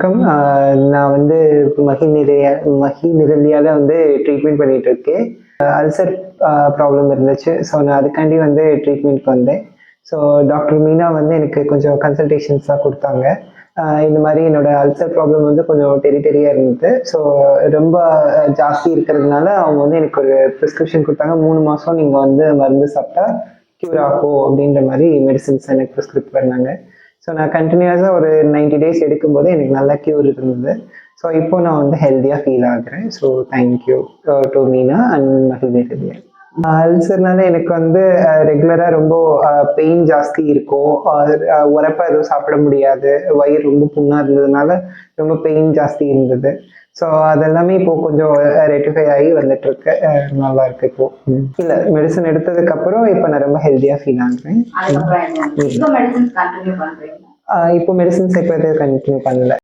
வணக்கம். நான் வந்து மஹி நிரலியால வந்து ட்ரீட்மெண்ட் பண்ணிட்டு இருக்கேன். அல்சர் ப்ராப்ளம் இருந்துச்சு. ஸோ நான் அதுக்காண்டி வந்து ட்ரீட்மெண்ட்க்கு வந்தேன். ஸோ டாக்டர் மீனா வந்து எனக்கு கொஞ்சம் கன்சல்டேஷன்ஸ்லாம் கொடுத்தாங்க. இந்த மாதிரி என்னோட அல்சர் ப்ராப்ளம் வந்து கொஞ்சம் டெரிட்டரியாக இருந்தது. ஸோ ரொம்ப ஜாஸ்தி இருக்கிறதுனால அவங்க வந்து எனக்கு ஒரு ப்ரிஸ்கிரிப்ஷன் கொடுத்தாங்க. 3 மாதம் நீங்கள் வந்து மருந்து சாப்பிட்டா க்யூர் ஆகும் அப்படின்ற மாதிரி மெடிசின்ஸ் எனக்கு ப்ரிஸ்கிரைப் பண்ணாங்க. ஸோ நான் கண்டினியூஸாக ஒரு 90 டேஸ் எடுக்கும்போது எனக்கு நல்ல க்யூர் இருந்தது. ஸோ இப்போ நான் வந்து ஹெல்த்தியாக ஃபீல் ஆகுறேன். So thank you to Meena and மகிழ்ச்சி. அல்சர்னால எனக்கு வந்து ரெகுலராக ரொம்ப பெயின் ஜாஸ்தி இருக்கும். உரப்பாக எதுவும் சாப்பிட முடியாது. வயிறு ரொம்ப புண்ணாக இருந்ததுனால ரொம்ப பெயின் ஜாஸ்தி இருந்தது. ஸோ அதெல்லாமே இப்போ கொஞ்சம் ரெட்டிஃபை ஆகி வந்துட்டு இருக்கு. நல்லா இருக்கு இப்போ. இல்லை, மெடிசன் எடுத்ததுக்கு அப்புறம் இப்போ நான் ரொம்ப ஹெல்த்தியாக ஃபீல் ஆகுறேன். இப்போ மெடிசன்ஸ் இப்போ எதுவும் கண்டினியூ பண்ணல.